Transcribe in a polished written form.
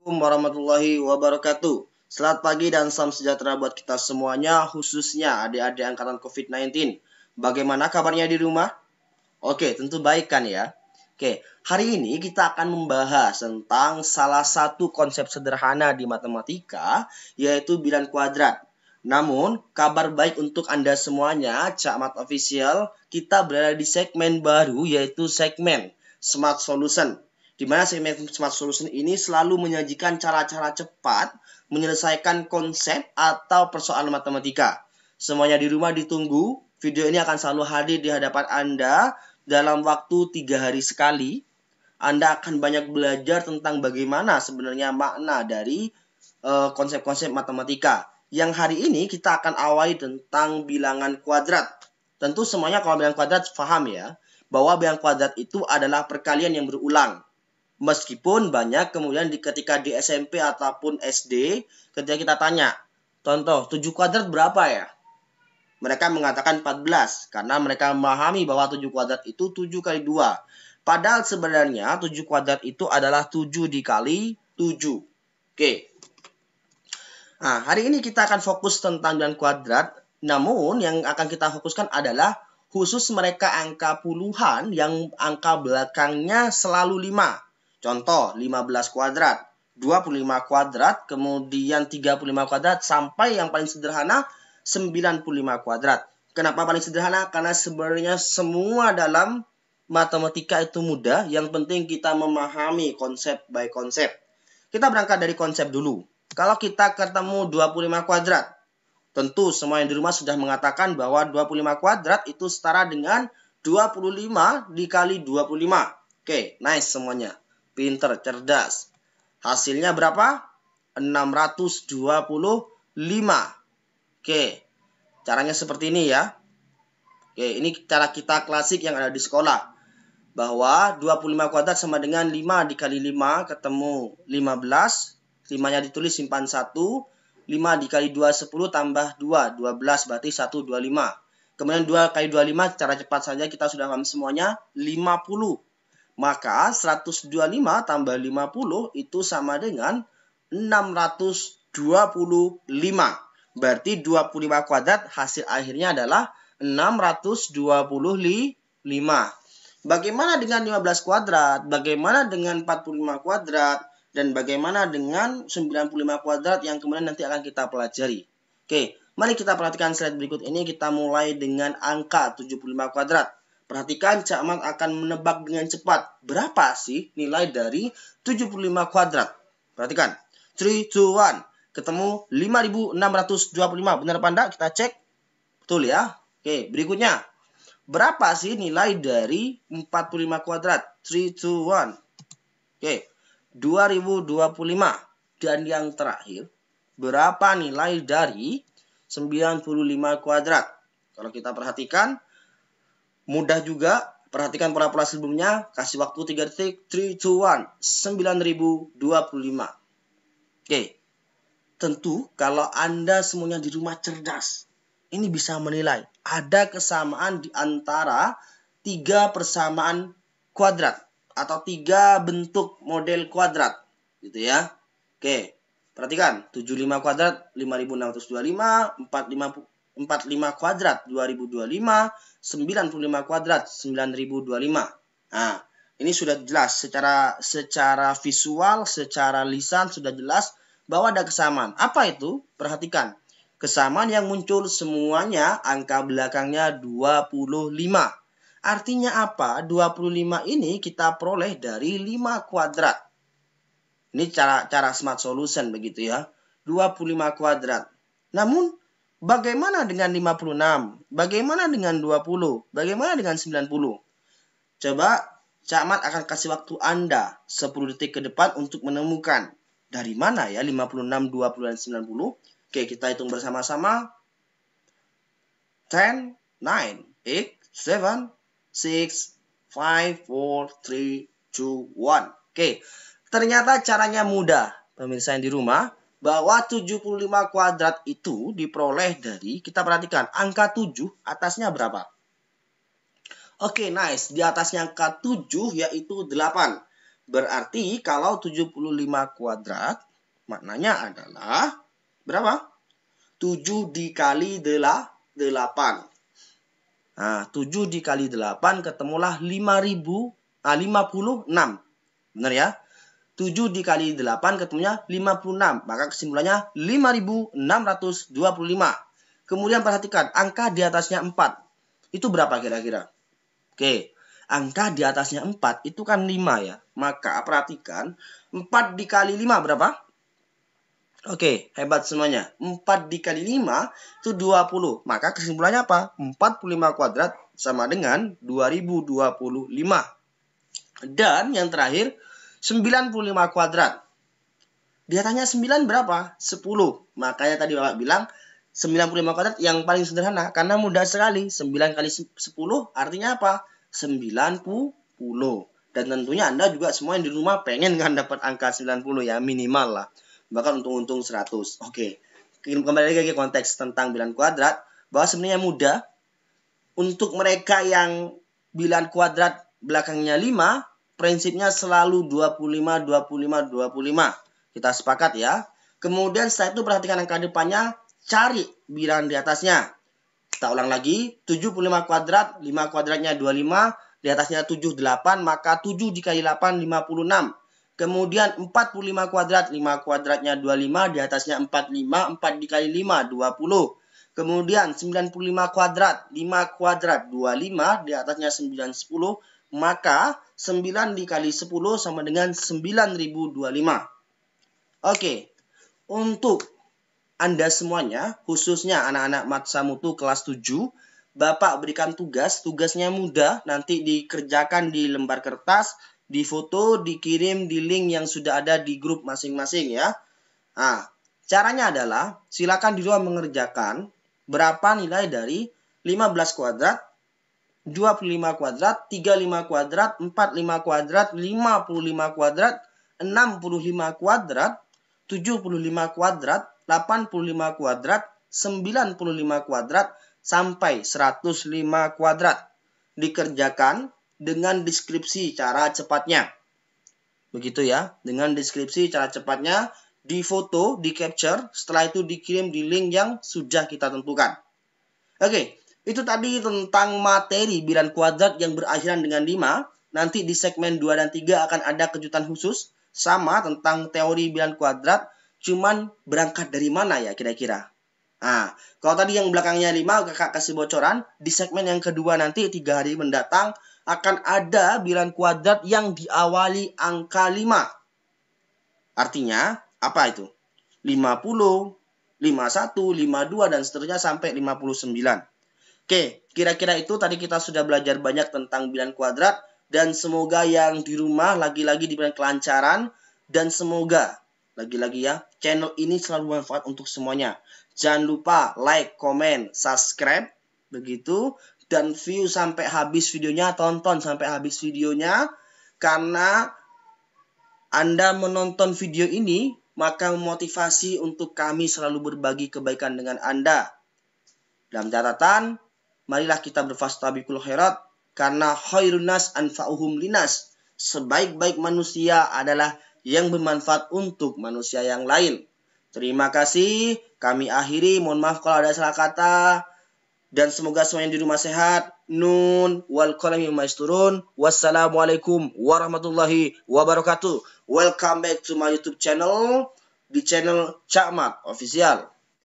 Assalamualaikum warahmatullahi wabarakatuh. Selamat pagi dan salam sejahtera buat kita semuanya, khususnya adik-adik angkatan COVID-19. Bagaimana kabarnya di rumah? Oke, tentu baik kan ya? Oke, hari ini kita akan membahas tentang salah satu konsep sederhana di matematika, yaitu bilangan kuadrat. Namun, kabar baik untuk Anda semuanya, Cakmat Official, kita berada di segmen baru, yaitu segmen Smart Solution. Di mana segmen Smart Solution ini selalu menyajikan cara-cara cepat menyelesaikan konsep atau persoalan matematika. Semuanya di rumah ditunggu. Video ini akan selalu hadir di hadapan Anda dalam waktu 3 hari sekali. Anda akan banyak belajar tentang bagaimana sebenarnya makna dari konsep-konsep matematika. Yang hari ini kita akan awali tentang bilangan kuadrat. Tentu semuanya kalau bilangan kuadrat paham ya, bahwa bilangan kuadrat itu adalah perkalian yang berulang. Meskipun banyak kemudian ketika di SMP ataupun SD, ketika kita tanya, contoh 7 kuadrat berapa ya? Mereka mengatakan 14, karena mereka memahami bahwa 7 kuadrat itu 7 kali 2. Padahal sebenarnya 7 kuadrat itu adalah 7 dikali 7. Oke. Nah, hari ini kita akan fokus tentang bilangan kuadrat. Namun, yang akan kita fokuskan adalah khusus mereka angka puluhan yang angka belakangnya selalu 5. Contoh, 15 kuadrat, 25 kuadrat, kemudian 35 kuadrat, sampai yang paling sederhana, 95 kuadrat. Kenapa paling sederhana? Karena sebenarnya semua dalam matematika itu mudah. Yang penting kita memahami konsep by konsep. Kita berangkat dari konsep dulu. Kalau kita ketemu 25 kuadrat, tentu semua yang di rumah sudah mengatakan bahwa 25 kuadrat itu setara dengan 25 dikali 25. Oke, nice semuanya. Pinter, cerdas. Hasilnya berapa? 625. Oke, caranya seperti ini ya. Oke, ini cara kita klasik yang ada di sekolah. Bahwa 25 kuadrat sama dengan 5 dikali 5 ketemu 15. 5-nya ditulis simpan 1. 5 dikali 2, 10 tambah 2. 12 berarti 125. Kemudian 2 kali 25 cara cepat saja kita sudah paham semuanya 50. Maka 125 tambah 50 itu sama dengan 625. Berarti 25 kuadrat hasil akhirnya adalah 625. Bagaimana dengan 15 kuadrat? Bagaimana dengan 45 kuadrat? Dan bagaimana dengan 95 kuadrat yang kemudian nanti akan kita pelajari? Oke, mari kita perhatikan slide berikut ini. Kita mulai dengan angka 75 kuadrat. Perhatikan, Cakmat akan menebak dengan cepat. Berapa sih nilai dari 75 kuadrat? Perhatikan. 3, 2, 1. Ketemu 5.625. Benar apa enggak? Kita cek. Betul ya. Oke, berikutnya. Berapa sih nilai dari 45 kuadrat? 3, 2, 1. Oke, 2025. Dan yang terakhir, berapa nilai dari 95 kuadrat? Kalau kita perhatikan, mudah juga. Perhatikan pola-pola sebelumnya. Kasih waktu 3 detik. 3, 2, 1. 9025. Oke. Tentu kalau Anda semuanya di rumah cerdas, ini bisa menilai. Ada kesamaan di antara 3 persamaan kuadrat. Atau 3 bentuk model kuadrat. Gitu ya. Oke. Perhatikan. 75 kuadrat 5625. 45 kuadrat 2025, 95 kuadrat 9025. Nah, ini sudah jelas secara visual, secara lisan sudah jelas bahwa ada kesamaan. Apa itu? Perhatikan. Kesamaan yang muncul semuanya angka belakangnya 25. Artinya apa? 25 ini kita peroleh dari 5 kuadrat. Ini cara smart solution begitu ya. 25 kuadrat. Namun bagaimana dengan 56? Bagaimana dengan 20? Bagaimana dengan 90? Coba Cakmat akan kasih waktu Anda 10 detik ke depan untuk menemukan dari mana ya 56, 20, dan 90. Oke, kita hitung bersama-sama. 10, 9, 8, 7, 6, 5, 4, 3, 2, 1. Oke, ternyata caranya mudah. Pemirsa yang di rumah, bahwa 75 kuadrat itu diperoleh dari, kita perhatikan, angka 7 atasnya berapa? Oke, nice. Di atasnya angka 7 yaitu 8. Berarti kalau 75 kuadrat, maknanya adalah berapa? 7 dikali 8. Nah, 7 dikali 8 ketemulah 56. Benar ya? 7 dikali 8 ketemunya 56. Maka kesimpulannya 5625. Kemudian perhatikan, angka di atasnya 4. Itu berapa kira-kira? Oke, angka di atasnya 4 itu kan 5 ya. Maka perhatikan, 4 dikali 5 berapa? Oke, hebat semuanya. 4 dikali 5 itu 20. Maka kesimpulannya apa? 45 kuadrat sama dengan 2025. Dan yang terakhir, 95 kuadrat. Di atasnya 9 berapa? 10. Makanya tadi Bapak bilang 95 kuadrat yang paling sederhana. Karena mudah sekali. 9 kali 10 artinya apa? 90. Dan tentunya Anda juga semua yang di rumah pengen kan dapat angka 90 ya, minimal lah. Bahkan untung-untung 100. Oke. Kembali lagi ke konteks tentang bilangan kuadrat. Bahwa sebenarnya mudah. Untuk mereka yang bilangan kuadrat belakangnya 5, prinsipnya selalu 25, 25, 25. Kita sepakat ya. Kemudian setelah itu perhatikan angka depannya. Cari bilangan di atasnya. Kita ulang lagi. 75 kuadrat. 5 kuadratnya 25. Di atasnya 7, 8. Maka 7 dikali 8, 56. Kemudian 45 kuadrat, 5 kuadratnya 25, di atasnya 45, 4 dikali 5, 20. Kemudian 95 kuadrat, 5 kuadrat, 25, di atasnya 9, 10. Maka 9 dikali 10 sama dengan 9025. Oke, untuk Anda semuanya, khususnya anak-anak Matsa Mutu kelas 7, Bapak berikan tugas, tugasnya mudah, nanti dikerjakan di lembar kertas, difoto, dikirim di link yang sudah ada di grup masing-masing ya. Nah, caranya adalah silakan di rumah mengerjakan berapa nilai dari 15 kuadrat, 25 kuadrat, 35 kuadrat, 45 kuadrat, 55 kuadrat, 65 kuadrat, 75 kuadrat, 85 kuadrat, 95 kuadrat, sampai 105 kuadrat. Dikerjakan dengan deskripsi cara cepatnya. Begitu ya, dengan deskripsi cara cepatnya, difoto, di capture, setelah itu dikirim di link yang sudah kita tentukan. Oke, itu tadi tentang materi bilangan kuadrat yang berakhiran dengan 5. Nanti di segmen 2 dan 3 akan ada kejutan khusus sama tentang teori bilangan kuadrat, cuman berangkat dari mana ya kira-kira? Nah, kalau tadi yang belakangnya 5, kakak kasih bocoran. Di segmen yang kedua nanti 3 hari mendatang akan ada bilangan kuadrat yang diawali angka 5. Artinya, apa itu? 50, 51, 52, dan seterusnya sampai 59. Oke, kira-kira itu tadi kita sudah belajar banyak tentang bilangan kuadrat. Dan semoga yang di rumah lagi-lagi diberikan kelancaran. Dan semoga, lagi-lagi ya, channel ini selalu bermanfaat untuk semuanya. Jangan lupa like, comment, subscribe, begitu. Dan view sampai habis videonya, tonton sampai habis videonya. Karena Anda menonton video ini, maka memotivasi untuk kami selalu berbagi kebaikan dengan Anda. Dalam catatan, marilah kita berfastabiqul khairat, karena khairun nas anfa'uhum linas. Sebaik-baik manusia adalah yang bermanfaat untuk manusia yang lain. Terima kasih. Kami akhiri. Mohon maaf kalau ada salah kata. Dan semoga semuanya di rumah sehat. Nun wal qalami mimma yasturun. Wassalamualaikum warahmatullahi wabarakatuh. Welcome back to my YouTube channel. Di channel Cak Mat Official.